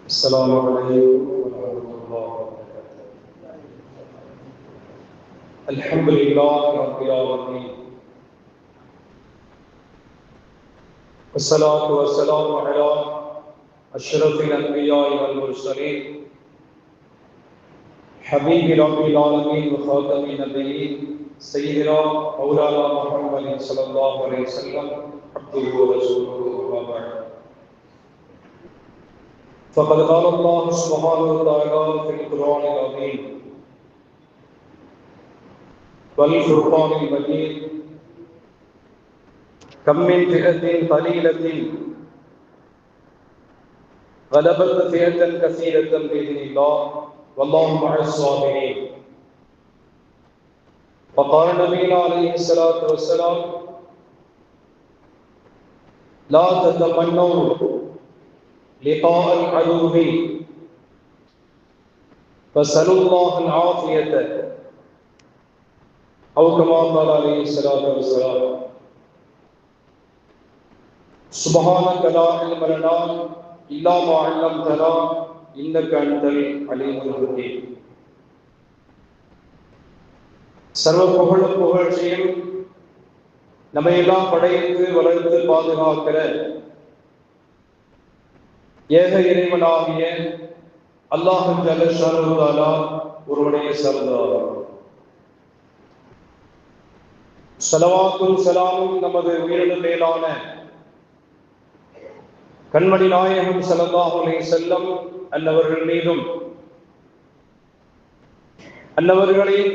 السلام عليكم ورحمة الله وبركاته. الحمد لله رب العالمين والصلاة والسلام على أشرف الأنبياء والمرسلين حبيب رب العالمين وخاتم النبيين سيدنا مولانا محمد صلى الله عليه وسلم عبده ورسوله وما بعد. فقد قال الله سبحانه وتعالى في القرآن العظيم والفرقان المجيد: كم من فئة قليلة غلبت فئة كثيرة بإذن الله والله مع الصابرين. وقال نبينا عليه الصلاة والسلام: لا تتمنوا لقاء العدو فسلوا الله العافية أو كما قال عليه الصلاة والسلام. سبحانك لا علم لنا إلا ما علمتنا إنك أنت العليم الحكيم. சர்வ புகழும் புகழ்ச்சியும் நம்மையெல்லாம் படைத்து வளர்த்து பாதுகாக்கிற ஏக இறைவனாகிய அல்லாஹ் ஜல்ல ஷானஹு தஆலா ஒருவனையே சார்ந்தவர். ஸலவாத்தும் ஸலாமும் நமது உயிரினும் மேலான கண்மணி நாயகம் ஸல்லல்லாஹு அலைஹி வஸல்லம் அன்னவர்கள் மீதும், அன்னவர்களின்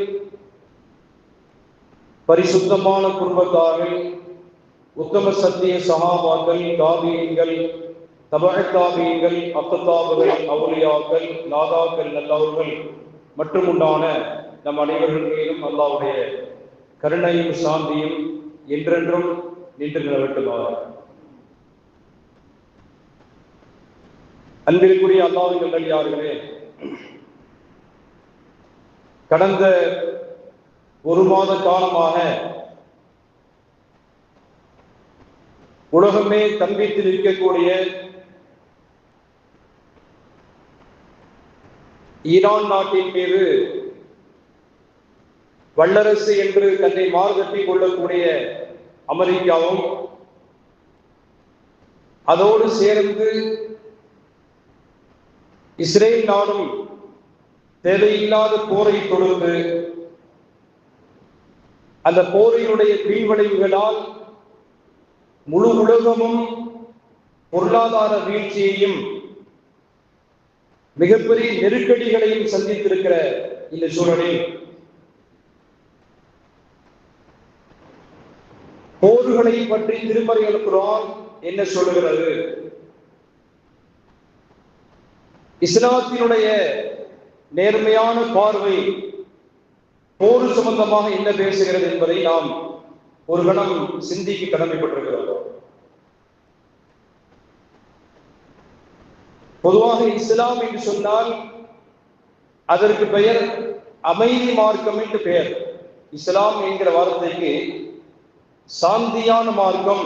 பரிசுத்தமான குடும்பத்தார்கள், உத்தம சத்திய சஹாபாக்கள், தாபீன்கள், தபஅ தாபீன்கள், அக்தாபுகள், அவுலியாக்கள், நாதாக்கள், நல்லவர்கள் மற்றும் உண்டான நம் அனைவர்கள் மீதும் அல்லாஹ்வுடைய கருணையும் சாந்தியும் என்றென்றும் நின்று நிலவட்டுமாக. அன்பிற்குரிய அல்லாஹ்வின் நல்லடியார்களே, கடந்த ஒரு மாத காலமாக உலகமே தம்பித்து நிற்கக்கூடிய ஈரான் நாட்டின் மீது வல்லரசு என்று தன்னை மார்கட்டி கொள்ளக்கூடிய அமெரிக்காவும், அதோடு சேர்ந்து இஸ்ரேல் நாடும் தேவையில்லாத போரை தொடுத்து அந்த போரினுடைய பின்விளைவுகளால் முழு உலகமும் பொருளாதார வீழ்ச்சியையும் மிகப்பெரிய நெருக்கடிகளையும் சந்தித்திருக்கிற இந்த சூழலில் போர்களை பற்றி திருமறை குர்ஆன் என்ன சொல்லுகிறது, இஸ்லாத்தினுடைய நேர்மையான பார்வை போர் சம்பந்தமாக என்ன பேசுகிறது என்பதை நாம் ஒரு கணம் சிந்திக்க கடமைப்பட்டிருக்கிறோம். பொதுவாக இஸ்லாம் என்று சொன்னால் அதற்கு பெயர் அமைதி மார்க்கம் என்று பெயர். இஸ்லாம் என்கிற வார்த்தைக்கு சாந்தியான மார்க்கம்,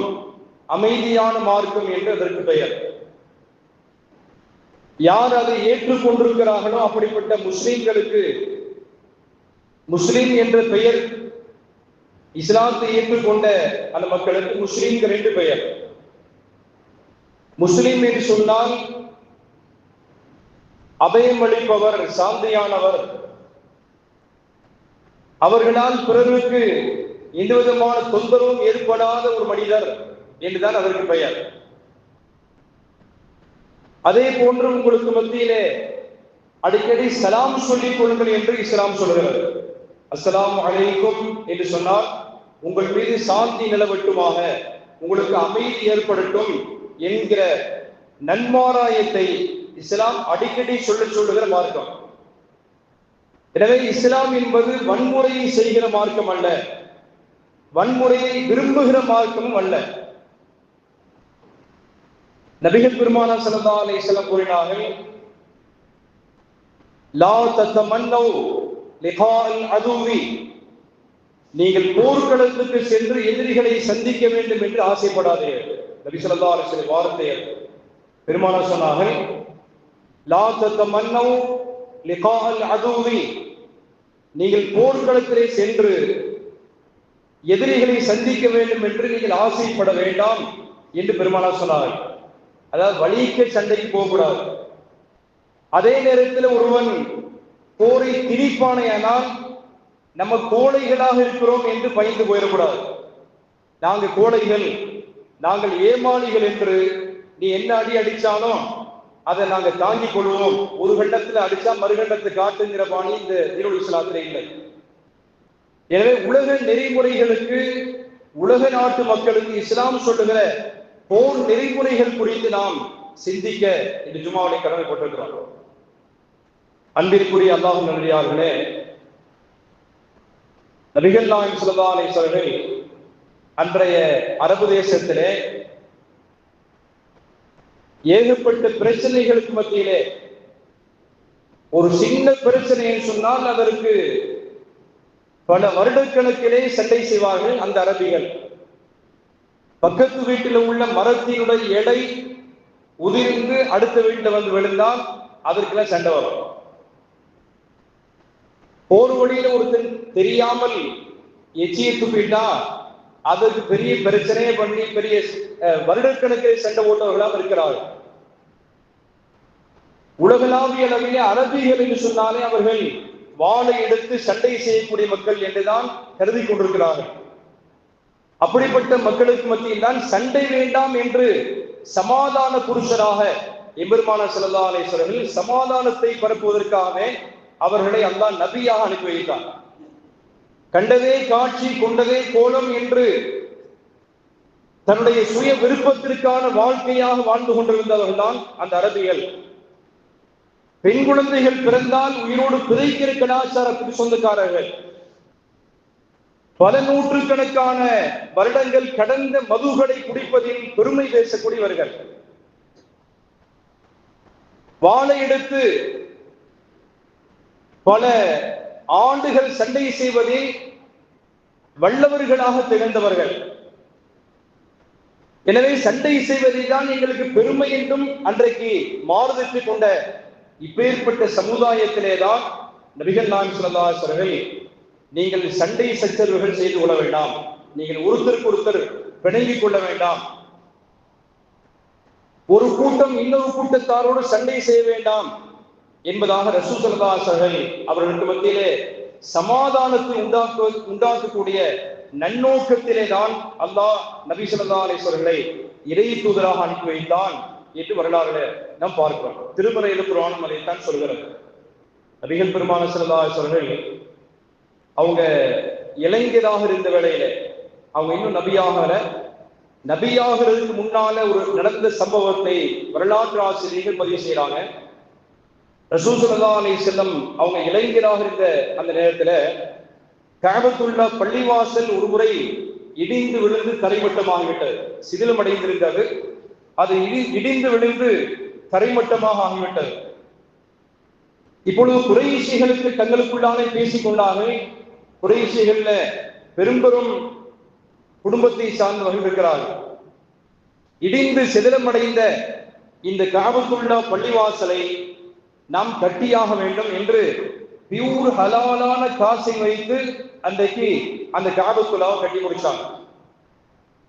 அமைதியான மார்க்கம் என்று அதற்கு பெயர். யார் அதை ஏற்றுக்கொண்டிருக்கிறார்களோ அப்படிப்பட்ட முஸ்லிம்களுக்கு முஸ்லிம் என்ற பெயர், இஸ்லாத்தை ஏற்றுக்கொண்ட அந்த மக்களுக்கு முஸ்லிம்கள் என்று பெயர். முஸ்லிம் என்று சொன்னால் அபயமளிப்பவர், சாந்தியானவர், அவர்களால் பிறருக்கு எந்த விதமான தொந்தரவும் ஏற்படாத ஒரு மனிதர் என்றுதான் அதற்கு பெயர். அதே போன்று உங்களுக்கு மத்தியிலே அடிக்கடி சலாம் சொல்லிக் கொள்ளுங்கள் என்று இஸ்லாம் சொல்கிறது. அஸ்ஸலாமு அலைக்கும் என்று சொன்னால் உங்கள் மீது சாந்தி நிலவட்டுமாக, உங்களுக்கு அமைதி ஏற்படட்டும் என்கிற நன்மாராயத்தை இஸ்லாம் அடிக்கடி சொல்லுகிற மார்க்கம். எனவே இஸ்லாம் என்பது வன்முறையை செய்கிற மார்க்கம் அல்ல, வன்முறையை விரும்புகிற மார்க்கமும் அல்ல. நபிகள் பெருமானார் ஸல்லல்லாஹு அலைஹி வஸல்லம் கூறினார்கள்: லா தத்தமன்னௌ லிகால் அதுவி, நீங்கள் போர்க்களத்துக்கு சென்று எதிரிகளை சந்திக்க வேண்டும் என்று ஆசைப்படாதீர்கள். நபி ஸல்லல்லாஹு அலைஹி வஸல்லம் வார்த்தை பெருமானார் சொன்னார்கள், லா தத்தமன்னௌ லிகாஅல் அதுவி, நீங்கள் போர்க்களத்திலே சென்று எதிரிகளை சந்திக்க வேண்டும் என்று நீங்கள் ஆசைப்பட வேண்டாம் என்று பெருமானார் சொன்னார். அதாவது வலிக்க சண்டைக்கு போகக்கூடாது. அதே நேரத்தில் ஒருவன் போரை திணிப்பானையானால் நம்ம கோழைகளாக இருக்கிறோம் என்று பயந்து போயிடக்கூடாது. நாங்கள் கோழைகள், நாங்கள் ஏமாளிகள் என்று நீ என்ன அடி அடிச்சாலும் அதை நாங்கள் தாங்கிக் கொள்வோம், ஒரு கண்டத்தில் அடிச்சா மறுகண்டத்தை காட்டுங்கிற பாணி இந்த தீனுல் இஸ்லாத்திலே இல்லை. எனவே உலக நெறிமுறைகளுக்கு, உலக நாட்டு மக்களுக்கு இஸ்லாம் சொல்லுகிற போர் நெறிமுறைகள் குறித்து நாம் சிந்திக்க இந்த ஜுமாவை கடமைப்பட்டிருக்கிறோம். அன்பிற்குரிய அல்லாஹ்வின் நல்லடியார்களே, நபிகள் நாயகம் ஸல்லல்லாஹு அலைஹி வஸல்லம் அன்றைய அரபு தேசத்திலே ஏகப்பட்ட பிரச்சனைகளுக்கு மத்தியிலே ஒரு சின்ன பிரச்சனை சொன்னால் அதற்கு பல வருடக்கணக்கிலே சண்டை செய்வார்கள் அந்த அரபிகள். பக்கத்து வீட்டில் உள்ள மரத்தினுடைய எடை உதிர்ந்து அடுத்த வீட்டில் வந்து விழுந்தால் அதற்கெல்லாம் சண்டை வரும். போர் வழியில ஒருத்தன் தெரியாமல் எச்சியை துப்பிட்டா அதற்கு பெரிய பிரச்சனையை பண்ணி பெரிய வருடக்கணக்கிலே சண்டை ஓட்டவர்களாக இருக்கிறார்கள். உலகளாவிய அளவிலே அரபிகள் என்று சொன்னாலே அவர்கள் வாளை எடுத்து சண்டை செய்யக்கூடிய மக்கள் என்றுதான் கருதி கொண்டிருக்கிறார்கள். அப்படிப்பட்ட மக்களுக்கு மத்தியில் தான் சண்டை வேண்டாம் என்று சமாதான புருஷராக எம்பெருமானார் ஸல்லல்லாஹு அலைஹி வஸல்லம் சமாதானத்தை பரப்புவதற்காக அவர்களை அல்லாஹ் நபியாக அனுப்பி வைத்தார். கண்டதே காட்சி கொண்டதே கோலம் என்று தன்னுடைய சுய விருப்பத்திற்கான வாழ்க்கையாக வாழ்ந்து கொண்டிருந்தவர்கள் தான் அந்த அரபிகள். பெண் குழந்தைகள் பிறந்தால் உயிரோடு பிழைக்கிற கலாச்சாரத்துக்கு சொந்தக்காரர்கள். பல நூற்றுக்கணக்கான வருடங்கள் கடந்த மதுகளை குடிப்பதில் பெருமை பேசக்கூடியவர்கள். வாளை எடுத்து பல ஆண்டுகள் சண்டை செய்வதில் வல்லவர்களாக திகழ்ந்தவர்கள். எனவே சண்டை செய்வதில் தான் எங்களுக்கு பெருமை என்றும் அன்றைக்கு மாறுதற்கு கொண்ட இப்பேற்பட்ட சமுதாயத்திலேதான் நபிகள் நாயகம் ஸல்லல்லாஹு அலைஹி வஸல்லம் நீங்கள் சண்டை சச்சரவுகள் செய்து கொள்ள வேண்டாம், நீங்கள் ஒருத்தருக்கு ஒருத்தர் பிணைங்கிக் கொள்ள வேண்டாம், ஒரு கூட்டம் இன்னொரு கூட்டத்தாரோடு சண்டை செய்ய வேண்டாம் என்பதாக ரசூல் ஸல்லல்லாஹு அலைஹி வஸல்லம் அவர்களுக்கு மத்தியிலே சமாதானத்தை உண்டாக்கக்கூடிய நன்னோக்கத்திலே தான் அல்லாஹ் நபி ஸல்லல்லாஹு அலைஹி வஸல்லம் இறை தூதராக அனுப்பி வைத்தான் என்று வரலாறுல நாம் பார்க்கிறோம். திருமறையில குர்ஆனும் அதைத்தான் சொல்கிறது. நபிகள் பெருமானார் ஸல்லல்லாஹு அலைஹி வஸல்லம் அவங்க இளைஞராக இருந்த வேளையில, அவங்க இன்னும் நபியாகிறதுக்கு முன்னால ஒரு நடந்த சம்பவத்தை வரலாற்று ஆசிரியர்கள் பதிவு செய்யறாங்க. ரசூல் ஸல்லல்லாஹு அலைஹி வஸல்லம் அவங்க இளைஞராக இருந்த அந்த நேரத்துல கஅபத்துல்லா பள்ளிவாசல் ஒரு முறை இடிந்து விழுந்து தரைமட்டமாகிவிட்டது, சிதிலம் அடைந்திருந்தது. அது இடிந்து விழுந்து தரைமட்டமாக ஆகிவிட்டது. இப்பொழுது குறைஷிகளுக்கு தங்களுக்குள்ளாலே பேசிக்கொண்டார்கள். குறைஷிகள்ல பெரும்பெரும் குடும்பத்தை சார்ந்தவர்கள் இருக்கிறார்கள். இடிந்து சிதிலமடைந்த இந்த கஅபத்துல்லா பள்ளிவாசலை நாம் கட்டியாக வேண்டும் என்று பியூர் ஹலாலான காசை வைத்து அன்றைக்கு அந்த கஅபத்துல்லாவை கட்டி முடிச்சாங்க.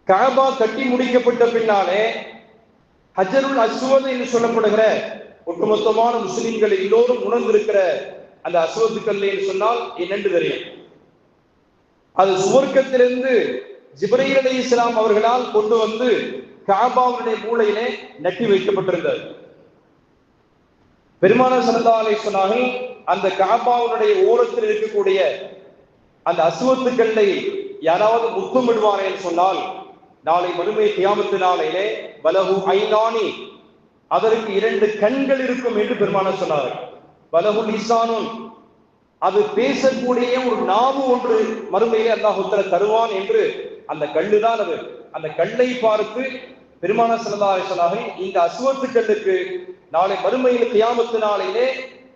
கஅபா கட்டி முடிக்கப்பட்ட பின்னாலே ஹஜருல் அஸ்வத் என்று சொல்லப்படுகிற ஒட்டுமொத்தமான முஸ்லிம்கள் எல்லோரும் உணர்ந்திருக்கிற அந்த அஸ்வத் கல் என்று சொன்னால் என்னென்று தெரியும். அது சுவர்க்கத்திலிருந்து ஜிப்ரீல் அலைஹிஸ்ஸலாம் அவர்களால் கொண்டு வந்து கஅபாவுடைய மூலையிலே நட்டி வைக்கப்பட்டிருந்தது. பெருமானார் ஸல்லல்லாஹு அலைஹி வஸல்லம் அந்த கஅபாவுடைய ஓரத்தில் இருக்கக்கூடிய அந்த அஸ்வத் கல்லை யாராவது முத்தமிடுவார்கள் என்று சொன்னால் நாளை மறுமை கியாமத்து நாளையிலே பலஹு ஐனானி, அதற்கு 2 கண்கள் இருக்கும் என்று பெருமானார் சொன்னார்கள். பலஹு லிசானுன், அது பேசக்கூடிய ஒரு நாவு ஒன்று மறுமையிலே அல்லாஹ் தருவான் என்று அந்த கல்லுதான் அது. அந்த கல்லை பார்த்து பெருமானார் ஸல்லல்லாஹு அலைஹி வஸல்லம் இந்த அஸ்வத் கல்லுக்கு நாளை மறுமையில் கியாமத்து நாளையிலே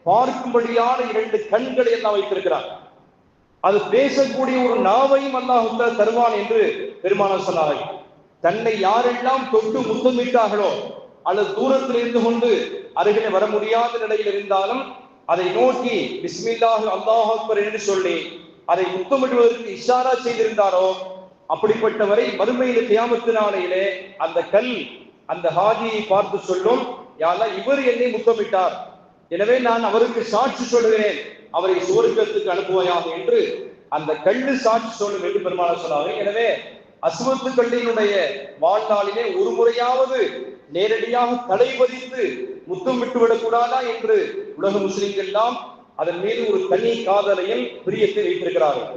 பார்க்கும்படியான 2 கண்களை எல்லாம் வைத்திருக்கிறார். அது பேசக்கூடிய ஒரு நாவையும் அல்லாஹ் தருவான் என்று பெருமானார் சொன்னார்கள். தன்னை யாரெல்லாம் தொட்டு முத்தமிட்டார்களோ அல்லது தூரத்தில் இருந்து கொண்டு அருகிலே வர முடியாத நிலையில் இருந்தாலும் அதை நோக்கி பிஸ்மில்லாஹ் அல்லாஹ் அக்பர் என்று சொல்லி அதை முத்தமிடுவதற்கு இஷாரா செய்திருந்தாரோ அப்படிப்பட்டவரை மறுமையில கியாமத்து நாளையிலே அந்த கல் அந்த ஹாஜியை பார்த்து சொல்லும், யா அல்லாஹ் இவர் என்னை முத்தமிட்டார், எனவே நான் அவருக்கு சாட்சி சொல்கிறேன், அவரை சுவர்க்கத்துக்கு அனுப்புவாயாக என்று அந்த கல்லு சாட்சி சொல்லும் என்று பெருமானார் சொன்னார்கள். எனவே அஸ்வத்து கல்லினுடைய வாழ்நாளிலே ஒரு முறையாவது நேரடியாக தலை பதித்து முத்தம் விட்டுவிடக் கூடாதா என்று உலக முஸ்லிம்கள் எல்லாம் அதன் மீது ஒரு தனி காதலையும் பிரியத்தை வைத்திருக்கிறார்கள்.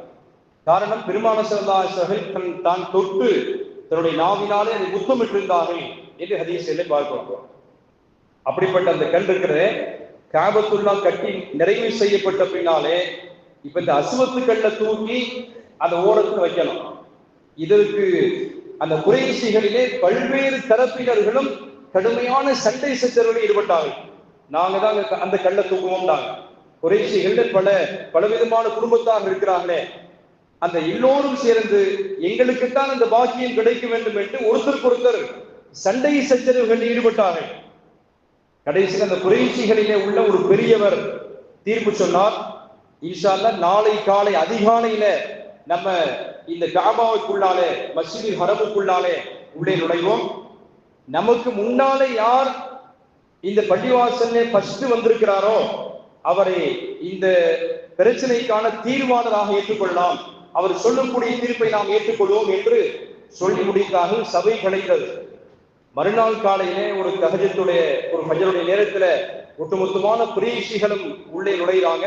காரணம், பெருமானார் ஸல்லல்லாஹு அலைஹி வஸல்லம் தான் தொட்டு தன்னுடைய நாவினாலே அதை முத்தமிட்டிருந்தார்கள் என்று ஹதீஸிலே பார்க்கிறோம். அப்படிப்பட்ட அந்த கல் இருக்கிற காபத்துல்லா கட்டி நிறைவு செய்யப்பட்ட பின்னாலே இப்ப இந்த அஸ்வத்து கல்லை தூக்கி அந்த ஓரத்துக்கு வைக்கணும். இதற்கு அந்த குறைஷிகளிலே பல்வேறு தரப்பினர்களும் கடுமையான சண்டை சச்சரவுகளில் ஈடுபட்டார்கள். நாங்க தான் அந்த கல்லை தூக்குவோம். குறைஷிகள் பலவிதமான குடும்பத்தாக இருக்கிறாங்களே, அந்த எல்லோரும் சேர்ந்து எங்களுக்குத்தான் அந்த பாக்கியம் கிடைக்க வேண்டும் என்று ஒருத்தருக்கு ஒருத்தர் சண்டை சச்சரவுகளில் ஈடுபட்டார்கள். கடைசியில் அந்த குறைஷிகளிலே உள்ள ஒரு பெரியவர் தீர்ப்பு சொன்னார், இன்ஷா அல்லாஹ் நாளை காலை அதிகாலையில நம்ம இந்த காபாவுக்குள்ளாலே மஸ்ஜிதுல் ஹரமுக்குள்ளாலே உள்ளே நுழைவோம். நமக்கு முன்னாலே யார் இந்த பள்ளிவாசல்ல ஃபர்ஸ்ட் வந்திருக்கிறாரோ அவரை இந்த பிரச்சனைக்கான தீர்மானராக ஏற்றுக்கொள்ளலாம், அவர் சொல்லக்கூடிய தீர்ப்பை நாம் ஏற்றுக்கொள்வோம் என்று சொல்லி முடித்தார்கள். சபை கலைந்தது. மறுநாள் காலையிலே ஒரு தஹஜ்ஜுடைய ஒரு ஃபஜ்ருடைய நேரத்துல ஒட்டுமொத்தமான குறைஷிகளும் உள்ளே நுழைகிறாங்க.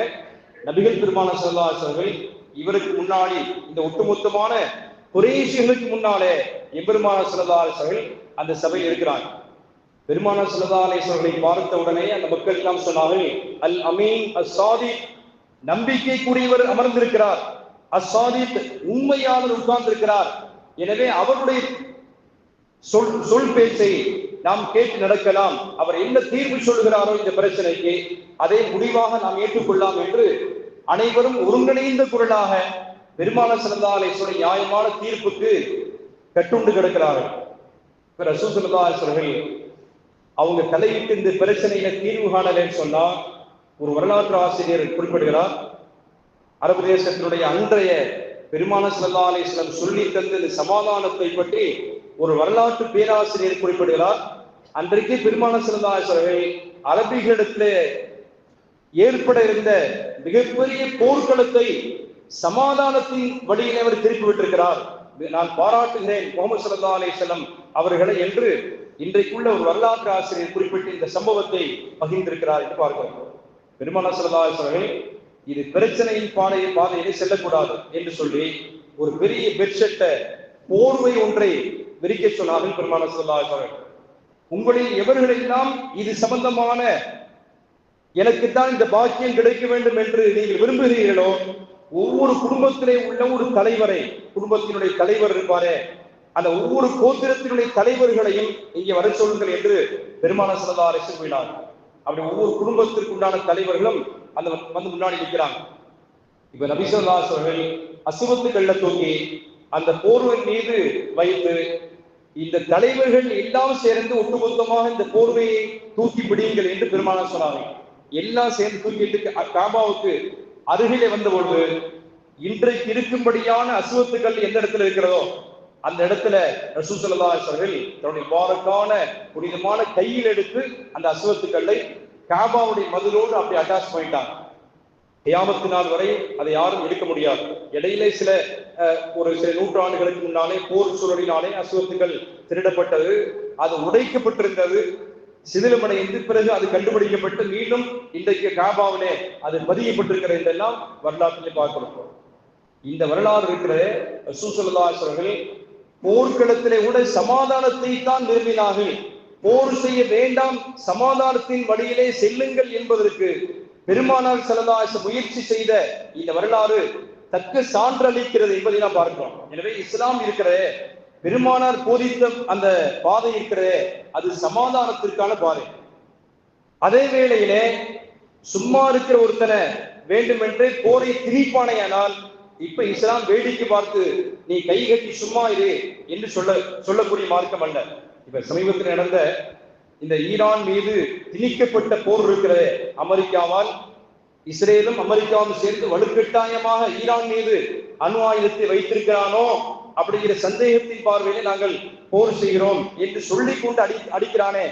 நபிகள் பெருமானார் ஸல்லல்லாஹு அலைஹி வஸல்லம் இவருக்கு முன்னாடி இந்த ஒட்டுமொத்தமான குறைஷிகளுக்கு முன்னாலே எம்பெருமானார் ஸல்லல்லாஹு அலைஹி வஸல்லம் அந்த சபையில் இருக்கிறாங்க. பெருமானார் ஸல்லல்லாஹு அலைஹி வஸல்லம் பார்த்த உடனே அந்த மக்கள் எல்லாம் சொன்னார்கள், அல் அமீன் அஸ்ஸாதிக், நம்பிக்கைக்குரியவர் அமர்ந்திருக்கிறார், அஸ்ஸாதிக் உண்மையாளர் உட்கார்ந்திருக்கிறார், எனவே அவருடைய சொல் பேச்சை நாம் கேட்டு நடக்கலாம், அவர் என்ன தீர்வு சொல்கிறாரோ இந்த பிரச்சனைக்கு அதை முடிவாக நாம் ஏற்றுக்கொள்ளலாம் என்று அனைவரும் ஒருங்கிணைந்த குரலாக பெருமானார் ஸல்லல்லாஹு அலைஹி வஸல்லம் நியாயமான தீர்ப்புக்கு கட்டுண்டு கிடக்கிறார்கள். ரசூல் ஸல்லல்லாஹு அலைஹி வஸல்லம் அவங்க தலையிட்டு இந்த பிரச்சனையில தீர்வு காணலன்னு சொன்னா ஒரு வரலாற்று ஆசிரியர் குறிப்பிடுகிறார், அரபு தேசத்தினுடைய அன்றைய பெருமானார் ஸல்லல்லாஹு அலைஹி வஸல்லம் சொல்லி தந்த இந்த சமாதானத்தை பற்றி ஒரு வரலாற்று பேராசிரியர் குறிப்பிடுகிறார். அன்றைக்கு பெருமானார் ஸல்லல்லாஹு அலைஹி வஸல்லம் அரபிகளிடத்திலே ஏற்பட இருந்த மிகப்பெரிய போர்க்களத்தை சமாதானத்தின் வழியிலே அவர் திருப்பி விட்டிருக்கிறார். நான் பாராட்டுகிறேன் முஹம்மது ஸல்லல்லாஹு அலைஹி வஸல்லம் அவர்களை என்று இன்றைக்குள்ள ஒரு வரலாற்று ஆசிரியர் குறிப்பிட்டு இந்த சம்பவத்தை பகிர்ந்திருக்கிறார் என்று பார்க்கிறோம். பெருமானார் ஸல்லல்லாஹு அலைஹி வஸல்லம் இது பிரச்சனையின் பாதையிலே செல்லக்கூடாது என்று சொல்லி ஒரு பெரிய பெட்ஷெட்டை போர்வை ஒன்றை விரிக்க சொன்னார்கள். பெருமானார் ஸல்லல்லாஹு அலைஹி வஸல்லம், உங்களில் எவர்களெல்லாம் இது சம்பந்தமான எனக்குத்தான் இந்த பாக்கியம் கிடைக்க வேண்டும் என்று நீங்கள் விரும்புகிறீர்களோ ஒவ்வொரு குடும்பத்திலே உள்ள ஒரு தலைவரை, குடும்பத்தினுடைய தலைவர் இருப்பாரே, அந்த ஒவ்வொரு கோத்திரத்தினுடைய தலைவர்களையும் இங்கே வர சொல்லுங்கள் என்று பெருமானார் ஸல்லல்லாஹு அலைஹி வஸல்லம் கூறினார். அப்படி ஒவ்வொரு குடும்பத்திற்கு உண்டான தலைவர்களும் அந்த வந்து முன்னாடி நிற்கிறாங்க. இப்ப நபி ஸல்லல்லாஹு அலைஹி வஸல்லம் அசுவத்து கல்லை தூக்கி அந்த போர்வின் மீது வைத்து இந்த தலைவர்கள் எல்லாம் சேர்ந்து ஒட்டுமொத்தமாக இந்த போர்வையை தூக்கி பிடியுங்கள் என்று பெருமானார் சொன்னார்கள். எல்லாம் சேர்ந்து தூக்கிட்டு காபாவுக்கு அருகிலே வந்த பொழுது இன்றைக்கு இருக்கும்படியான அசுவத்துக்கள் எந்த இடத்துல இருக்கிறதோ அந்த இடத்துல ரசூல் ஸல்லல்லாஹு அலைஹி வஸல்லம் தன்னுடைய முபாரக்கான புனிதமான கையில் எடுத்து அந்த அசுவத்துக்களை காபாவுடைய மதிலோடு அப்படி அட்டாச் பண்ணிட்டாங்க. கியாமத்து நாள் வரை அதை யாரும் எடுக்க முடியாது. இடையிலே ஒரு சில நூற்றாண்டுகளுக்கு முன்னாலே போர் சூழலினாலே அசுவத்துக்கள் திருடப்பட்டது, அது உடைக்கப்பட்டிருந்தது, சிதிலமடைந்து பிறகு அது கண்டுபிடிக்கப்பட்டு மீண்டும் இன்றைக்கு காபாவிலே அது பதியப்பட்டிருக்கிற இதெல்லாம் வரலாற்றிலே பார்க்கிறோம். இந்த வரலாறு இருக்கிற ரசூல் ஸல்லல்லாஹு அலைஹி வஸல்லம் போர்க்களத்திலே கூட சமாதானத்தை தான் விரும்பினார்கள். போர் செய்ய வேண்டாம், சமாதானத்தின் வழியிலே செல்லுங்கள் என்பதற்கு பெருமானார் ஸல்லல்லாஹு அலைஹி வஸல்லம் முயற்சி செய்த இந்த வரலாறு தக்க சான்றளிக்கிறது என்பதை நாம் பார்க்கிறோம். எனவே இஸ்லாம் இருக்கிற பெருமானார் போதித்த அந்த பாதை இருக்கிறதே அது சமாதானத்திற்கான பாதை. அதே வேளையிலே சும்மா இருக்கிற ஒருத்தனை வேண்டுமென்றே போரை திணிப்பானையானால் இப்ப இஸ்லாம் வேடிக்கை பார்த்து நீ கை கட்டி சும்மா இரு என்று சொல்லக்கூடிய மார்க்கம் அல்ல. இப்ப சமீபத்தில் நடந்த இந்த ஈரான் மீது திணிக்கப்பட்ட போர் இருக்கிறது. அமெரிக்காவால், இஸ்ரேலும் அமெரிக்காவும் சேர்ந்து வலுக்கட்டாயமாக ஈரான் மீது அணு ஆயுதத்தை வைத்திருக்கிறானோ அப்படிங்கிற சந்தேகத்தின் பார்வையிலே நாங்கள் போர் செய்கிறோம் என்று சொல்லிக் கொண்டு அடிக்கிறானே.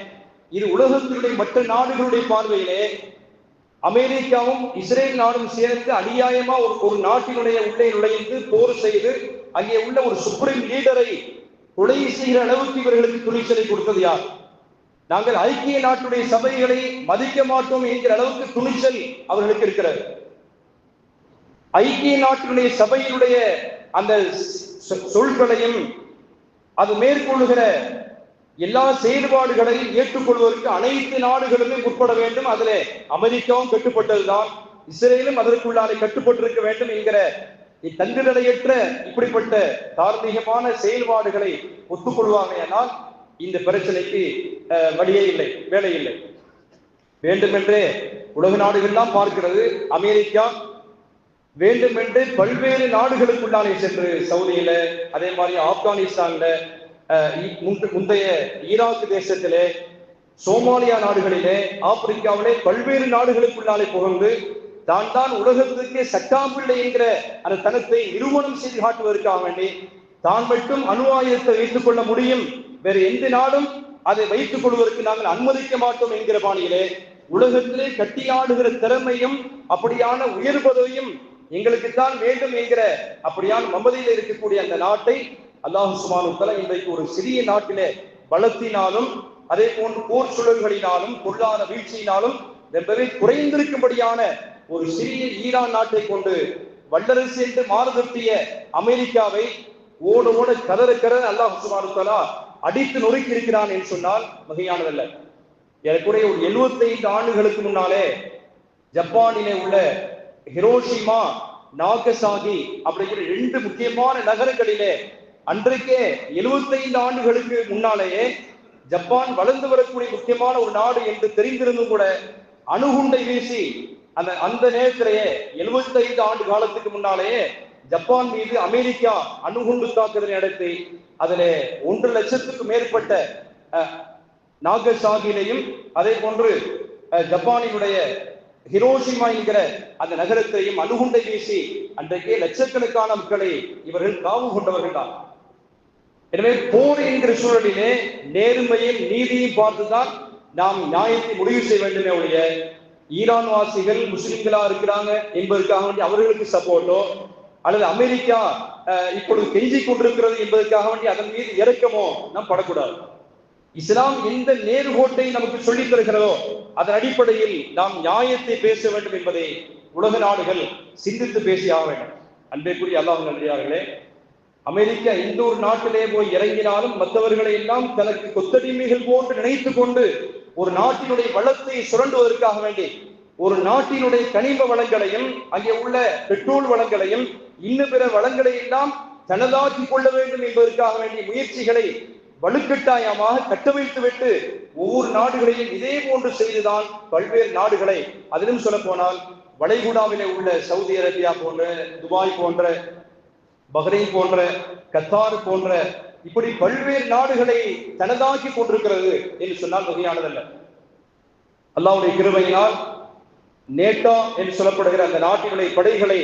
இது உலகத்தினுடைய மற்ற நாடுகளுடைய பார்வையிலே அமெரிக்காவும் இஸ்ரேல் நாடும் சேர்ந்து அநியாயமா ஒரு நாட்டினுடைய உள்ளே நுழைந்து போர் செய்து அங்கே உள்ள ஒரு சுப்ரீம் லீடரை கொலை செய்கிற அளவுக்கு இவர்களுக்கு துணிச்சலை கொடுத்தது யார்? நாங்கள் ஐக்கிய நாட்டுடைய சபைகளை மதிக்க மாட்டோம் என்கிற அளவுக்கு துணிச்சல் அவர்களுக்கு இருக்கிறது. ஐக்கிய நாட்டினுடைய சபையினுடைய அந்த சொல்களையும் அது மேற்கொள்ளுகிற எல்லா செயல்பாடுகளையும் ஏற்றுக்கொள்வதற்கு அனைத்து நாடுகளுமே உட்பட வேண்டும். அதிலே அமெரிக்காவும் கட்டுப்பட்டதுதான், இஸ்ரேலும் அதற்குள்ளாலே கட்டுப்பட்டிருக்க வேண்டும் என்கிற தங்குதடையற்ற இப்படிப்பட்ட தார்மீகமான செயல்பாடுகளை ஒத்துக்கொள்வாங்க. ஆனால் இந்த பிரச்சனைக்கு வழியே இல்லை, வேலை இல்லை. வேண்டுமென்றே உலக நாடுகள்லாம் பார்க்கிறது. அமெரிக்கா வேண்டுமென்றே பல்வேறு நாடுகளுக்குள்ளாலே சென்று, சவுதியில, அதே மாதிரி ஆப்கானிஸ்தான்ல, முந்தைய ஈராக் தேசத்திலே, சோமாலியா நாடுகளிலே, ஆப்பிரிக்காவிலே பல்வேறு நாடுகளுக்குள்ளாலே புகழ்ந்து தான் உலகத்துக்கே சட்டாம்பிள்ளை என்கிற அந்த தனத்தை நிறுவனம் செய்து காட்டுவதற்காக வேண்டி தான் மட்டும் அணு ஆயுதத்தை வைத்துக் கொள்ள முடியும், வேறு எந்த நாடும் அதை வைத்துக் கொள்வதற்கு நாங்கள் அனுமதிக்க மாட்டோம் என்கிற பாணியிலே உலகத்திலே கட்டியாடுகிற திறமையும் அப்படியான உயர் பதவியும் எங்களுக்குத்தான் வேண்டும் என்கிற அப்படியான மமதையில் இருக்கக்கூடிய அந்த நாட்டை அல்லாஹ் சுப்ஹானஹு வ தஆலா இன்றைக்கு ஒரு சிறிய நாட்டிலே பலத்தினாலும் அதே போன்று போர் சுழல்களினாலும் பொருளாதார வீழ்ச்சியினாலும் ரொம்பவே குறைந்திருக்கும்படியான ஒரு சிறிய ஈரான் நாட்டை கொண்டு வல்லரசு என்று மாறுதட்டிய அமெரிக்காவை ஓட ஓட கதற அல்லாஹ் சுப்ஹானஹு வ தஆலா அடித்து நொறுக்கி இருக்கிறான் என்று சொன்னால் வகையானதல்ல. ஏறக்குறைய ஒரு 75 ஆண்டுகளுக்கு முன்னாலே ஜப்பானிலே உள்ள ஹிரோஷிமா, நாகசாகி அப்படிங்கிற 2 முக்கியமான நகரங்களிலே அன்றைக்கே 75 ஆண்டுகளுக்கு முன்னாலேயே ஜப்பான் வளர்ந்து வரக்கூடிய முக்கியமான ஒரு நாடு என்று தெரிந்திருந்தும் கூட அணுகுண்டை வீசி அந்த நேரத்திலேயே 75 ஆண்டு காலத்துக்கு முன்னாலேயே ஜப்பான் மீது அமெரிக்கா அணுகுண்டு தாக்குதலை நடத்தி அதிலே 1 லட்சத்துக்கு மேற்பட்ட நாகசாகிலையும் அதே போன்று ஜப்பானினுடைய ஹிரோஷிமா என்கிற அந்த நகரத்தையும் அணுகுண்டை வீசி அன்றைக்கே லட்சக்கணக்கான மக்களை இவர்கள் காவு கொண்டவர்கள் தான். எனவே போர் என்கிற சூழலிலே நேர்மையும் நீதியும் பார்த்துதான் நாம் நியாயத்தை முடிவு செய்ய வேண்டுமே ஒழிய ஈரான் வாசிகள் முஸ்லிம்களா இருக்கிறாங்க என்பதற்காக வேண்டி அவர்களுக்கு சப்போர்ட்டோ அல்லது அமெரிக்கா இப்பொழுது கெஞ்சி கொண்டிருக்கிறது என்பதற்காக வேண்டி அதன் மீது இறக்கமோ நாம் படக்கூடாது. இஸ்லாம் எந்த நேர்கோட்டை நமக்கு சொல்லித் தருகிறதோ அதன் அடிப்படையில் நாம் நியாயத்தை பேச வேண்டும் என்பதை உலக நாடுகள் சிந்தித்து பேசியாக வேண்டும். அன்றைக்குரிய அல்லாஹ் நல்லடியார்களே, அமெரிக்கா எந்த ஒரு நாட்டிலே போய் இறங்கினாலும் மற்றவர்களை எல்லாம் தனக்கு கொத்தடிமைகள் போன்று நினைத்து கொண்டு ஒரு நாட்டினுடைய வளத்தை சுரண்டுவதற்காக வேண்டி ஒரு நாட்டினுடைய கனிம வளங்களையும் அங்கே உள்ள பெட்ரோல் வளங்களையும் இன்னும் பிற வளங்களை எல்லாம் தனதாக்கி கொள்ள வேண்டும் என்பதற்காக வேண்டிய முயற்சிகளை வலுக்கட்டாயமாக கட்டமைத்துவிட்டு ஒவ்வொரு நாடுகளையும் இதே போன்று செய்துதான் பல்வேறு நாடுகளை, அதிலும் சொல்ல போனால் வளைகுடாவிலே உள்ள சவுதி அரேபியா போன்ற, துபாய் போன்ற, பஹ்ரைன் போன்ற, கத்தார் போன்ற இப்படி பல்வேறு நாடுகளை தனதாக்கி கொண்டிருக்கிறது என்று சொன்னால் வகையானதல்ல. அல்லாஹ்வுடைய கிருபையினால் நேட்டோ என்று சொல்லப்படுகிற அந்த நாட்டினுடைய படைகளை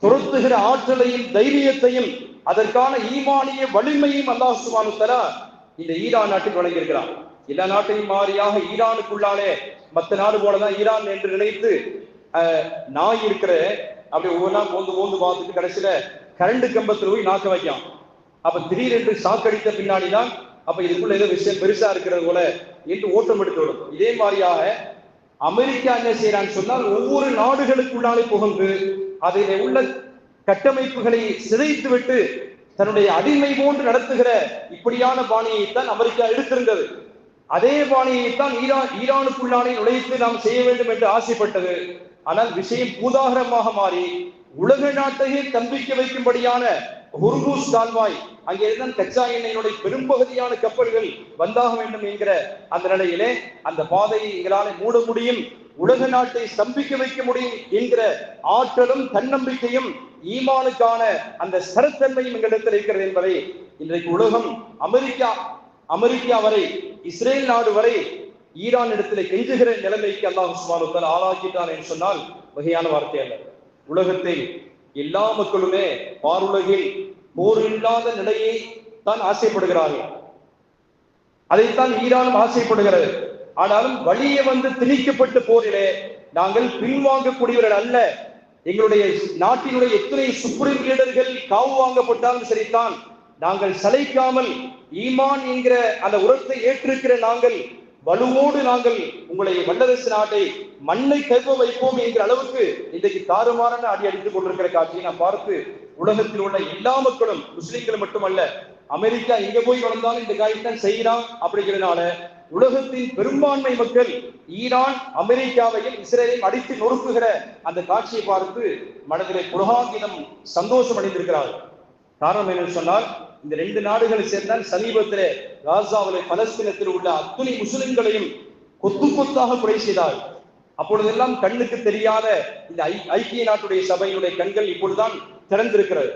துரத்துகிற ஆற்றலையும் தைரியத்தையும் அதற்கான ஈமானிய வலிமையும் அல்லாஹ் சுப்ஹானஹு வ தஆலா இந்த ஈரான் நாட்டுக்கு வழங்கியிருக்கிறார். எல்லா நாட்டையும் மாறியாக ஈரானுக்குள்ளாலே மற்ற நாடு போலதான் ஈரான் என்று நினைத்து நாய் இருக்கிற அப்படி ஒவ்வொன்றா மோந்து பார்த்துட்டு கடைசியில கரண்ட் கம்பத்தில் போய் நாக்க வைக்கும். அப்ப திடீரென்று சாக்கடித்த பின்னாடிதான் அப்ப இதுக்குள்ள ஏதோ விஷயம் பெருசா இருக்கிறது போல என்று ஓட்டம் எடுத்து வரும். இதே மாதிரியாக அமெரிக்கா என்ன செய்யறான்னு சொன்னால் ஒவ்வொரு நாடுகளுக்குள்ளாலே புகுந்து அதில் உள்ள கட்டமைப்புகளை சிதைத்து விட்டு தன்னுடைய அடிமை போன்று நடத்துகிற இப்படியான பாணியைத்தான் அமெரிக்கா எடுத்திருந்தது. அதே பாணியைத்தான் ஈரானுக்குள்ளானே நுழைத்து நாம் செய்ய வேண்டும் என்று ஆசைப்பட்டது. ஆனால் விஷயம் பூதாகரமாக மாறி உலக நாட்டையே தம்பிக்க வைக்கும்படியான ஹுர்முஸ் கால்வாய், அங்கே தான் கச்சா எண்ணெயினுடைய பெரும்பகுதியான கப்பல்கள் வந்தாக வேண்டும் என்கிற அந்த நிலையிலே அந்த பாதையை எங்களால் மூட முடியும், உலக நாட்டை ஸ்தம்பிக்க வைக்க முடியும் என்கிற ஆற்றலும் தன்னம்பிக்கையும் ஈமானுக்கான அந்த ஸ்திரத்தன்மையும் எங்களிடத்தில் இருக்கிறது என்பதை இன்றைக்கு உலகம் அமெரிக்கா வரை, இஸ்ரேல் நாடு வரை ஈரான் இடத்துல கெஞ்சுகிற நிலைமைக்கு அல்லாஹ் சுப்ஹானஹு வ தஆலா ஆளாக்கிட்டான் என்று சொன்னால் வகையான வார்த்தை அல்ல. உலகத்தில் எல்லா மக்களுமே பாருலகில் போர் இல்லாத நிலையை தான் ஆசைப்படுகிறார்கள். அதைத்தான் ஈரானும் ஆசைப்படுகிறது. ஆனாலும் வழியே திணிக்கப்பட்ட போரிலே நாங்கள் பின்வாங்கக்கூடியவர்கள் அல்ல. எங்களுடைய நாட்டினுடைய எத்தனை சுப்ரீம் லீடர்கள் காவு வாங்கப்பட்டாலும் சரிதான், நாங்கள் சளைக்காமல் ஈமான் என்கிற அந்த உரத்தை ஏற்றிருக்கிற நாங்கள் வலுவோடு நாங்கள் உங்களை வல்லரசு நாட்டை மண்ணை கருவ வைப்போம் என்கிற அளவுக்கு இன்றைக்கு தாறுமாறான அடி அடித்துக் கொண்டிருக்கிற காட்சியை நாம் பார்த்து உலகத்தில் உள்ள எல்லா மக்களும், முஸ்லிம்கள் மட்டுமல்ல, அமெரிக்கா எங்க போய் வளர்ந்தாலும் இந்த காரியத்தான் செய்யலாம் அப்படிங்கிறதுனால உலகத்தின் பெரும்பான்மை மக்கள் ஈரான் அமெரிக்காவையும் இஸ்ரேலையும் அடித்து நொறுக்குகிற அந்த காட்சியை பார்த்து மனதிலே புலகாங்கிதம் சந்தோஷம் அடைந்திருக்கிறார்கள். காரணம் என்னன்னு சொன்னால், இந்த ரெண்டு நாடுகளை சேர்ந்தால் சமீபத்திலே காசாவிலே பலஸ்தீனத்தில் உள்ள அத்துணை முஸ்லிம்களையும் கொத்து கொத்தாக கொலை செய்தார். அப்பொழுதெல்லாம் கண்ணுக்கு தெரியாத இந்த ஐக்கிய நாட்டுடைய சபையினுடைய கண்கள் இப்பொழுதுதான் திறந்திருக்கிறது.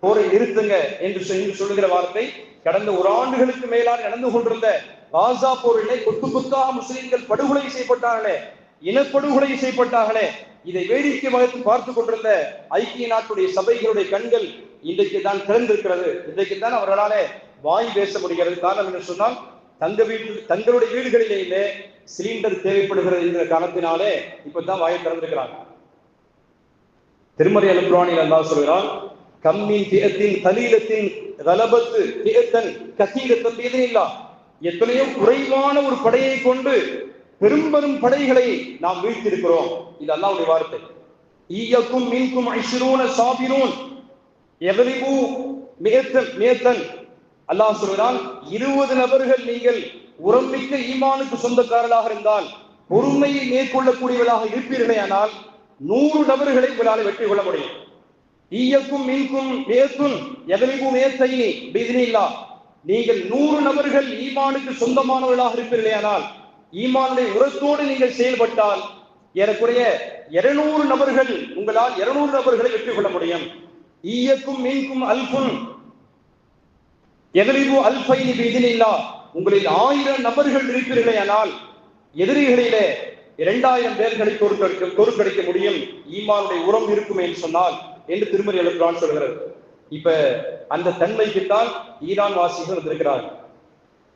போரை நிறுத்துங்க என்று சொல்லுகிற வார்த்தை கடந்த ஒரு ஆண்டுகளுக்கு மேலாக நடந்து கொண்டிருந்த காசா போரிலே கொத்து கொத்தாக முஸ்லிம்கள் படுகொலை செய்யப்பட்டார்களே, இனப்படுகொலை செய்யப்பட்டார்களே, இதை வேடிக்கை வகுத்து பார்த்து கொண்டிருந்த ஐக்கிய நாட்டுடைய சபைகளுடைய கண்கள் இன்றைக்கு தான் திறந்திருக்கிறது. இன்றைக்கு தான் அவர்களால வாய் பேச முடிகிறது. காரணம் என்று சொன்னால், தங்களுடைய வீடுகளிலேயே சிலிண்டர் தேவைப்படுகிறது என்கிற காரணத்தினாலே இப்பதான் வாயை திறந்திருக்கிறாங்க. திருமறை அல்-குர்ஆனில் அல்லாஹ் சொல்கிறான், கம்மின் தியத்தின் கலீலத்தின் கலபத்து தியத்தன் கசீரத்தன் பிஇذنில்லாஹ். எத்தனையோ குறைவான ஒரு படையை கொண்டு பெரும்பெரும் படைகளை நாம் வீழ்த்திருக்கிறோம். இது அல்லாஹ்வுடைய வார்த்தை. ஈயக்கும் மின்கும் 20 சாபிரூன் யக்லிபு மியத்தன். அல்லாஹ் சொல்கிறான், 20 நபர்கள் நீங்கள் உரமிக்க ஈமானுக்கு சொந்தக்காரர்களாக இருந்தால், பொறுமையை மேற்கொள்ளக்கூடியவர்களாக இருப்பீர்களே, ஆனால் 100 நபர்களை உங்களால் வெற்றி கொள்ள முடியும். ஈயக்கும் மின்கும் மியத்துன் யக்லிபு மியத்தைனி பிஇذنில்லாஹ். நீங்கள் 100 நபர்கள் ஈமானுக்கு சொந்தமானவர்களாக இருப்பீர்களே, ஆனால் ஈமானுடைய உரத்தோடு நீங்கள் செயல்பட்டால் ஏறக்குறைய 200 நபர்கள் உங்களால் 200 நபர்களை வெற்றி கொள்ள முடியும். ஈயக்கும் மின்கும் அல்ஃபுன் யக்லிபு அல்ஃபைனி பிஇذنில்லாஹ். உங்களில் 1000 நபர்கள் இருப்பீர்களே, ஆனால் எதிரிகளிலே 2000 பேர்களை தோற்கடிக்க முடியும். ஈமானுடைய உரம் இருக்கும் என்று சொன்னால் என்று திருமறை அல்-குர்ஆன் சொல்கிறது. இப்ப அந்த தன்மைக்குத்தான் ஈரான் வாசிகள் வந்திருக்கிறார்கள்.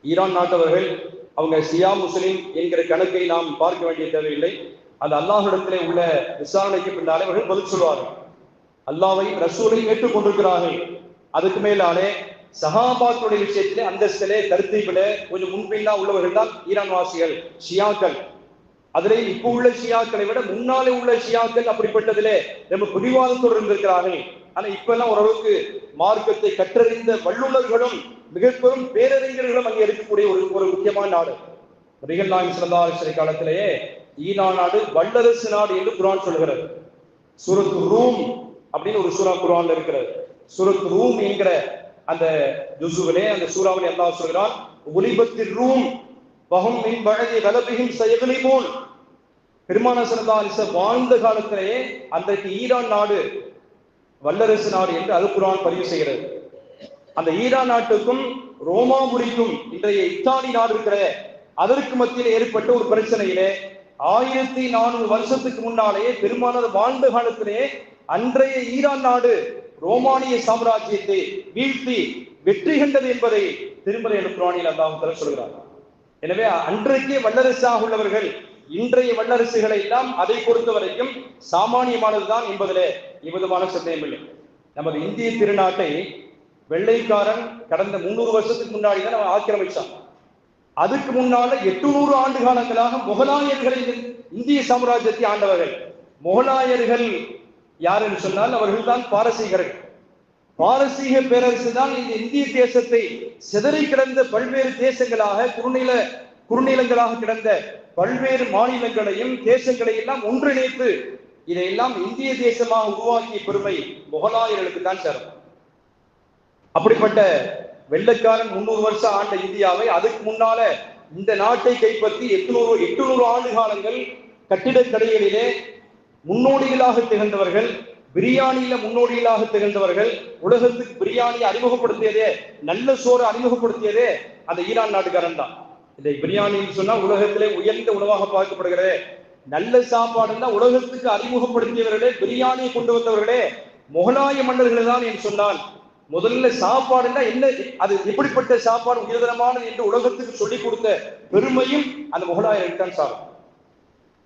ஈரான் நாட்டவர்கள் அவங்க ஷியா முஸ்லிம் என்கிற கணக்கை நாம் பார்க்க வேண்டிய தேவையில்லை. அந்த அல்லாஹ்விடத்திலே உள்ள விசாரணைக்கு பின்னாலே அவர்கள் பதில் சொல்வார்கள். அல்லாஹ்வை ரசூலையும் ஏற்றுக்கொண்டிருக்கிறார்கள். அதுக்கு மேலாலே சஹாபாக்களுடைய விஷயத்திலே அந்தஸ்திலே கருத்திலே கொஞ்சம் முன்பின்னா உள்ளவர்கள் தான் ஈரான் வாசிகள், ஷியாக்கள். அதிலே இப்ப உள்ள ஷியாக்களை விட முன்னாலே உள்ள ஷியாக்கள் அப்படிப்பட்டதிலே நம்ம பிடிவாதத்தோடு இருந்திருக்கிறார்கள். ஆனா இப்ப எல்லாம் ஓரளவுக்கு மார்க்கத்தை கற்றறிந்த வல்லுநர்களும் மிக பெரும் பேரறிஞர்களும் அங்கே இருக்கக்கூடிய ஒரு முக்கியமான நாடு. நபிகள் நாயகம் ஸல்லல்லாஹு அலைஹி வஸல்லம் காலத்திலேயே ஈரான் நாடு வல்லரசு நாடு என்று குர்ஆன் சொல்கிறது. சூரத்து ரூம் அப்படின்னு ஒரு சூரா குர்ஆன்ல இருக்கிறது. சூரத்து ரூம் என்கிற அந்த ஜுஸுவிலே, அந்த சூராவிலே அல்லாஹ் சொல்கிறான், உலிபத்திர் ரூம் வஹும் மின் பஅதி கலபிஹிம் சயக்லிபூன். பெருமானார் ஸல்லல்லாஹு அலைஹி வஸல்லம் வாழ்ந்த காலத்திலேயே அன்றைக்கு ஈரான் நாடு வல்லரசு நாடு என்று அல் குர்ஆன் பதிவு செய்கிறது. அந்த ஈரான் நாட்டுக்கும் ரோமாபுரிக்கும் இன்றைய இத்தாலி நாடு இருக்கிற அதற்கு மத்தியில் ஏற்பட்ட ஒரு பிரச்சனையிலே 1400 வருஷத்துக்கு முன்னாலேயே பெருமானார் வாழ்ந்த காலத்திலே அன்றைய ஈரான் நாடு ரோமானிய சாம்ராஜ்யத்தை வீழ்த்தி வெற்றி கண்டது என்பதை திருமறை அல்-குர்ஆனில் அல்லாஹ் சொல்கிறார். எனவே அன்றைக்கே வல்லரசாக உள்ளவர்கள் இன்றைய வல்லரசுகளை எல்லாம் அதை பொறுத்த வரைக்கும் சாமானியமானதுதான் என்பதிலே எவ்விதமான சந்தேகமில்லை. நமது இந்திய திருநாட்டை வெள்ளைக்காரன் கடந்த 300 வருஷத்துக்கு முன்னாடி தான் அவன் ஆக்கிரமிச்சான். அதுக்கு முன்னால 800 ஆண்டு காலங்களாக முகலாயர்களை இந்திய சாம்ராஜ்யத்தை ஆண்டவர்கள். முகலாயர்கள் யார் என்று சொன்னால் அவர்கள் தான் பாரசீகர்கள். பாரசீக பேரரசு தான் இந்த இந்திய தேசத்தை சிதறி கிடந்த பல்வேறு தேசங்களாக குறுநிலங்களாக கிடந்த பல்வேறு மாநிலங்களையும் தேசங்களையும் எல்லாம் ஒன்றிணைத்து இதையெல்லாம் இந்திய தேசமாக உருவாக்கிய பெருமை முகலாயர்களுக்கு தான் சேரும். அப்படிப்பட்ட வெள்ளைக்காரன் 300 வருஷம் ஆண்ட இந்தியாவை அதுக்கு முன்னால இந்த நாட்டை கைப்பற்றி 800 ஆண்டு காலங்கள் கட்டிடக்கலைகளிலே முன்னோடிகளாக திகழ்ந்தவர்கள், பிரியாணியில முன்னோடிகளாக திகழ்ந்தவர்கள், உலகத்துக்கு பிரியாணியை அறிமுகப்படுத்தியதே, நல்ல சோறு அறிமுகப்படுத்தியதே அந்த ஈரான் நாட்டுக்காரன் தான். இந்த பிரியாணின்னு சொன்னா உலகத்திலே உயர்ந்த உணவாக பார்க்கப்படுகிறது. நல்ல சாப்பாடுன்னா உலகத்துக்கு அறிமுகப்படுத்தியவர்களே, பிரியாணியை கொண்டு வந்தவர்களே முகலாய மன்னர்கள் தான் என்று சொன்னால், முதல்ல சாப்பாடுன்னா என்ன, அது எப்படிப்பட்ட சாப்பாடு உயர்தரமானது என்று உலகத்துக்கு சொல்லிக் கொடுத்த பெருமையும் அந்த முகலாயர்கள் தான் சார்.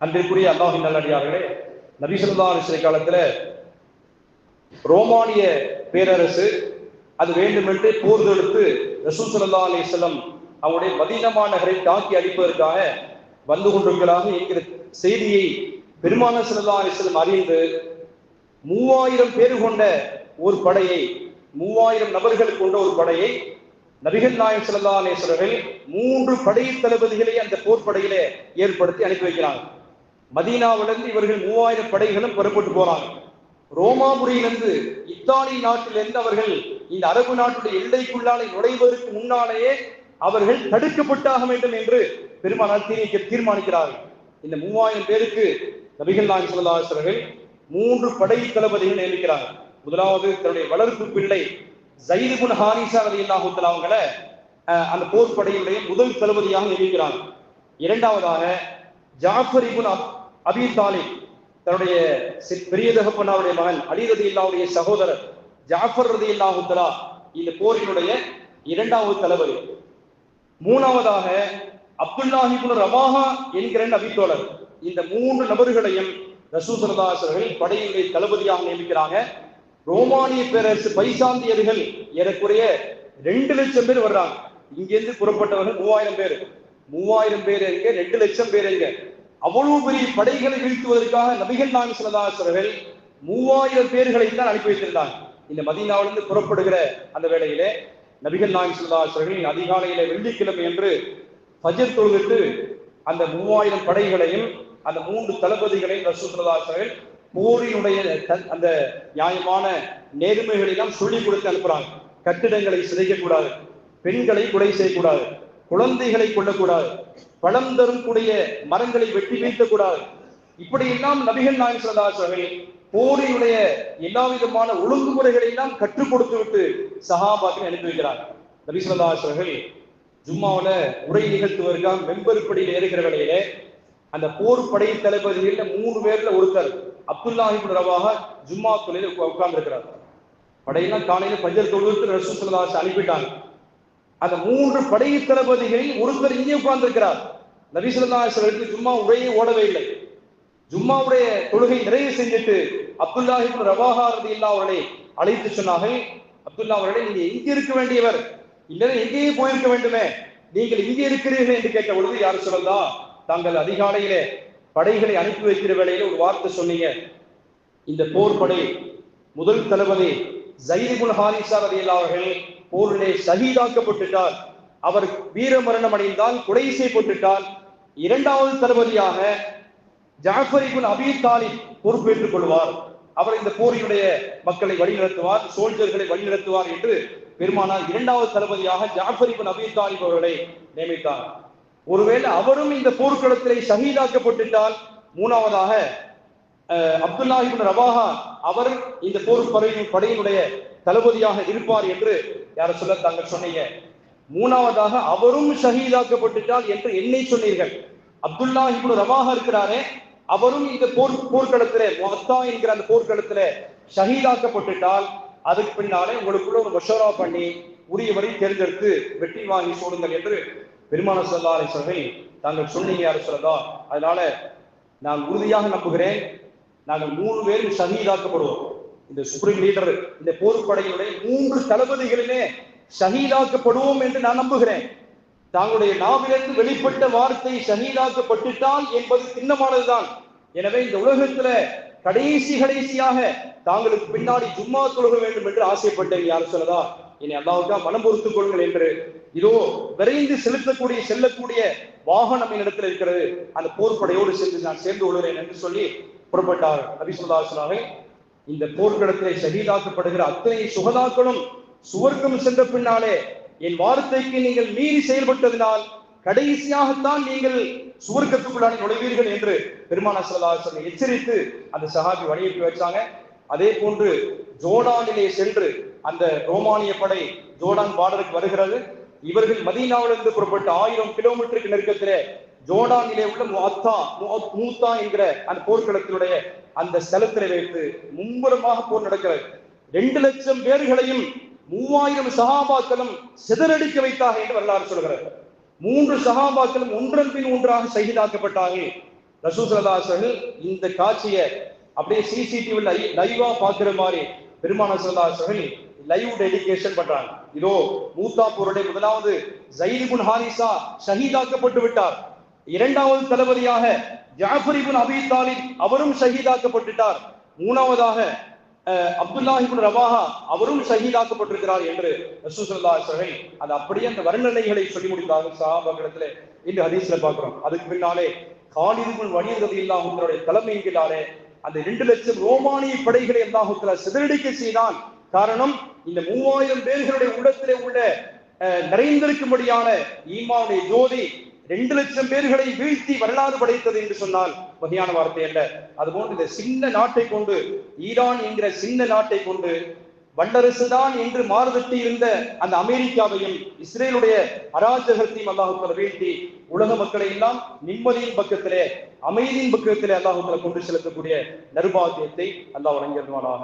அன்றைக்குரிய அல்லாஹின் நல்லடியார்களே, நபி ஸல்லல்லாஹு அலைஹி வஸல்லம் காலத்துல ரோமானிய பேரரசு அது வேண்டுமென்றே போர் தொடுத்து ரசூல் ஸல்லல்லாஹு அலைஹி வஸல்லம் அவருடைய மதீனா நகரை தாக்கி அடிப்பதற்காக வந்து கொண்டிருக்கிறாங்க என்கிற செய்தியை பெருமானார் ஸல்லல்லாஹு அலைஹி வஸல்லம் அறிந்து 3000 பேர் கொண்ட ஒரு படையை, 3000 நபர்கள் கொண்ட ஒரு படையை நபிகள் நாயகம் ஸல்லல்லாஹு அலைஹி வஸல்லம் 3 படை தளபதிகளை அந்த போர் படையிலே ஏற்படுத்தி அனுப்பி வைக்கிறாங்க. மதீனாவிலிருந்து இவர்கள் 3000 படைகளும் புறப்பட்டு போறாங்க. ரோமாபுரியிலிருந்து இத்தாலி நாட்டிலிருந்து அவர்கள் இந்த அரபு நாட்டுடைய எல்லைக்குள்ளாலே நுழைவதற்கு முன்னாலேயே அவர்கள் தடுக்கப்பட்டாக வேண்டும் என்று பெருமானார் தீர்மானிக்கிறார்கள். இந்த 3000 பேருக்கு நபிகள் நாயகம் ஸல்லல்லாஹு அலைஹி வஸல்லம் 3 படை தளபதிகள் நியமிக்கிறாங்க. முதலாவது தன்னுடைய வளர்ப்பு பிள்ளை ஸைத் இப்னு ஹாரிஸா ரலியல்லாஹு தஆலா அவங்கள அந்த போர் படையுடைய முதல் தளபதியாக நியமிக்கிறாங்க. இரண்டாவதாக ஜாஃபர் இப்னு அபீ தாலிப் தன்னுடைய பெரிய தகப்பனாருடைய மகன் அலி ரலியல்லாஹுடைய சகோதரர் ஜாஃபர் ரலியல்லாஹு தஆலா இந்த போரினுடைய இரண்டாவது தளபதி. மூணாவதாக அப்துல்லாஹ் இப்னு ரவாஹா என்கிற நபித்தோழர். இந்த 3 நபர்களையும் ரசூல் ஸல்லல்லாஹு அலைஹி வஸல்லம் படையினுடைய தளபதியாக நியமிக்கிறாங்க. ரோமானிய பேரரசு பைசாந்தியர்கள் ஏறக்குறைய 2 லட்சம் பேர் வர்றாங்க. இங்கிருந்து புறப்பட்டவர்கள் 3000 பேர். 3000 பேர் எங்க, 2 லட்சம் பேர் எங்க? அவ்வளவு பெரிய படைகளை வீழ்த்துவதற்காக நபிகள் நாயகம் ஸல்லல்லாஹு அலைஹி வஸல்லம் 3000 பேர்களை தான் அனுப்பி வைத்திருந்தாங்க. இந்த மதீனாவிலிருந்து புறப்படுகிற அந்த வேளையிலே நபிகள் நாயகம் ஸல்லல்லாஹு அலைஹி வஸல்லம் அதிகாலையிலே வெள்ளிக்கிழமை என்று ஃபஜ்ர் தொழுதுட்டு அந்த 3000 படைகளையும் அந்த 3 தளபதிகளையும் ரசூல் ஸல்லல்லாஹு அலைஹி வஸல்லம் போரினுடைய அந்த நியாயமான நேர்மைகளை எல்லாம் சொல்லிக் கொடுத்து அனுப்புறாங்க. கட்டிடங்களை சிதைக்கக்கூடாது, பெண்களை கொலை செய்யக்கூடாது, குழந்தைகளை கொல்லக்கூடாது, பழம் தரும் கூடிய மரங்களை வெட்டி வீழ்த்தக்கூடாது. இப்படி எல்லாம் நபிகள் நாயகம் ஸல்லல்லாஹு அலைஹி வஸல்லம் போரினுடைய எல்லா விதமான ஒழுங்குமுறைகளை எல்லாம் கற்றுக் கொடுத்து விட்டு சஹாபாக்களை அனுப்பி வைக்கிறாங்க. நபி ஸல்லல்லாஹு அலைஹி வஸல்லம் ஜும்மாவுல உரை நிகழ்த்துவதற்காக மெம்பர் படியில் ஏறுகிற வேளையிலே அந்த போர் படை தளபதிகள்ல 3 பேர்ல ஒருத்தர் அப்துல்லாஹ் இப்னு ரவாஹா ஜும்மா தொழுகையில உட்கார்ந்து இருக்கிறார். படையெல்லாம் காலையில ஃபஜ்ர் தொழுதுட்டு ரசூல் ஸல்லல்லாஹு அலைஹி வஸல்லம் அனுப்பிட்டாங்க. அந்த 3 படை தளபதிகளில் ஒருத்தர் இங்கே உட்கார்ந்து இருக்கிறார். நபி ஸல்லல்லாஹு அலைஹி வஸல்லம் ஜும்மா உரையை ஓடவே இல்லை. ஜும்மாவுடைய தொழுகை நிறைவு செஞ்சுட்டு அப்துல்லாஹ் இப்னு ரவாஹா ரலியல்லாஹு அவர்களை அழைத்து சொன்னார்கள், அப்துல்லா அவர்களே, நீங்க எங்க இருக்க வேண்டியவர், இல்லைன்னா எங்கேயே போயிருக்க வேண்டுமே, நீங்கள் இங்கே இருக்கிறீர்கள் என்று கேட்ட பொழுது, யார் சொல்லலாம், தாங்கள் அதிகாலையிலே படைகளை அனுப்பி வைக்கிற வேளையில ஒரு வார்த்தை சொன்னீங்க, இந்த போர் படை முதல் தளபதி ஸைத் இப்னு ஹாரிஸா ரலியல்லாஹு அவர்கள் போரிலே ஷஹீதாக்கப்பட்டுட்டார், அவர் வீர மரணம் அடைந்தால், கொலை செய்யப்பட்டுட்டால், இரண்டாவது தளபதியாக ஜாஃபர் இப்னு அபீ தாலிப் பொறுப்பேற்றுக் கொள்வார், அவர் இந்த போரினுடைய மக்களை வழிநடத்துவார், சோல்ஜர்களை வழிநடத்துவார் என்று பெருமானார் இரண்டாவது தளபதியாக ஜாஃபர் இப்னு அபீ தாலிப் அவர்களை நியமித்தார். ஒருவேளை அவரும் இந்த போர்க்களத்திலே ஷஹீதாக்கப்பட்டுட்டால், மூணாவதாக அப்துல்லாஹ் இப்னு ரவாஹா அவர் இந்த போர் படையினுடைய தளபதியாக இருப்பார் என்று யார சொல்ல தாங்கள் சொன்னீங்க. மூணாவதாக அவரும் ஷஹீதாக்கப்பட்டுட்டால் என்று என்னை சொன்னீர்கள். அப்துல்லாஹ் இப்னு ரவாஹா இருக்கிறாரே, அவரும் இந்த போர்க்களத்திலே முஅத்தா என்கிற அந்த போர்க்களத்திலே ஷஹீதாக்கப்பட்டுட்டால், அதுக்கு பின்னாலே உங்களுக்குள்ள ஒரு மஷவரா பண்ணி உரியவரை தேர்ந்தெடுத்து வெற்றி வாங்கி சோடுங்கள் என்று பெருமானார் ஸல்லல்லாஹு அலைஹி வஸல்லம் தாங்கள் சொன்னீங்க யார சொல்லலாம். அதனால நான் உறுதியாக நம்புகிறேன், நாங்கள் 3 பேரும் ஷஹீதாக்கப்படுவோம். இந்த சுப்ரீம் லீடர், இந்த போர்ப்படையினுடைய 3 தளபதிகளிலே ஷஹீதாக்கப்படுவோம் என்று நான் நம்புகிறேன். தாங்களுடைய நாவிலிருந்து வெளிப்பட்ட வார்த்தை ஷஹீதாக்கப்பட்டுட்டால் என்பது திண்ணமானதுதான். எனவே இந்த உலகத்துல கடைசியாக தாங்களுக்கு பின்னாடி ஜும்மா தொழுக வேண்டும் என்று ஆசைப்பட்டேன் யார் சொல்லதா, இனி அல்லாஹ்வுக்கா மனம் பொறுத்துக் கொள்ளுங்கள் என்று இதோ விரைந்து செல்லக்கூடிய வாகனம் என்னிடத்தில் இருக்கிறது, அந்த போர்ப்படையோடு சேர்ந்து நான் சேர்ந்து கொள்கிறேன் என்று சொல்லி புறப்பட்டார். நபி ஸல்லல்லாஹு அலைஹி வஸல்லம் இந்த போர்க்களத்திலே ஷஹீதாக்கப்படுகிற அத்தனை சுகதாக்களும் சுவர்க்கம் சென்ற பின்னாலே என் வார்த்தைக்கு நீங்கள் மீறி செயல்பட்டதினால் கடைசியாகத்தான் நீங்கள் சுவர்க்கத்துக்குள்ளான நுழைவீர்கள் என்று பெருமானார் ஸல்லல்லாஹு அலைஹி வஸல்லம் எச்சரித்து அந்த சஹாபி வழியனுப்பி வச்சாங்க. அதே போன்று ஜோர்டானிலே சென்று அந்த ரோமானிய படை ஜோர்டான் பார்டருக்கு வருகிறது. இவர்கள் மதீனாவிலிருந்து புறப்பட்ட 1000 கிலோமீட்டருக்கு நெருக்கத்திலே ஜோர்டானிலே உள்ள மூத்தா என்கிற அந்த போர்க்களத்தினுடைய அந்த ஸ்தலத்திலே வைத்து மும்முரமாக போர் நடக்கிறது. 2 லட்சம் பேர்களையும் 3000 சஹாபாக்களும் சிதறடிக்க வைத்தாக என்று வரலாறு சொல்கிறார். 3 சஹாபாக்களும் ஒன்றன் பின் ஒன்றாக ஷஹீதாக்கப்பட்டார்கள். ரசூல் ஸல்லல்லாஹு அலைஹி வஸல்லம் இந்த காட்சியை அப்படியே சிசிடிவி லைவா பாக்குற மாதிரி பெருமானார் ஸல்லல்லாஹு அலைஹி வஸல்லம் லைவ் டெடிகேஷன் பண்றாங்க. இதோ மூத்தா போருடைய முதலாவது ஸைத் இப்னு ஹாரிஸா ஷஹீதாக்கப்பட்டு விட்டார். 2வது தளபதியாக ஜாஃபர் இப்னு அபீ தாலிப் அவரும் ஷஹீதாக்கப்பட்டுட்டார். 3வதாக அப்துல்லாஹ் இப்னு ரவாஹா அவரும் ஷஹீதாக்கப்பட்டிருக்கிறார் என்று ரசூல் ஸல்லல்லாஹு அலைஹி வஸல்லம் அது அப்படியே அந்த வர்ணனைகளை சொல்லி முடித்தார்கள். சஹாபாக்களிடத்திலே இந்த ஹதீஸ்ல பார்க்கிறோம். அதுக்கு பின்னாலே காலித் இப்னு வலீத் ரலியல்லாஹு அன்ஹுடைய தலைமையினாலே அந்த 2 லட்சம் ரோமானிய படைகளை அல்லாஹ் தஆலா சிதறடிக்க செய்தான். காரணம், இந்த 3000 பேர்களுடைய உள்ளத்திலே உள்ள நிறைந்திருக்கும்படியான ஈமானுடைய ஜோதி 2 லட்சம் பேர்களை வீழ்த்தி வரலாறு படைத்தது என்று சொன்னால் வகையான வார்த்தை அல்ல. அதுபோன்று இந்த சின்ன நாட்டை கொண்டு, ஈரான் என்கிற சின்ன நாட்டை கொண்டு வல்லரசுதான் என்று மாறுதட்டி இருந்த அந்த அமெரிக்காவையும் இஸ்ரேலுடைய அராஜகத்தையும் அல்லாஹ் தஆலா வீழ்த்தி உலக மக்களை எல்லாம் நிம்மதியின் பக்கத்திலே, அமைதியின் பக்கத்திலே அல்லாஹ் தஆலா கொண்டு செலுத்தக்கூடிய நர்பாகியத்தை அல்லாஹ் வழங்கியதுவானாக.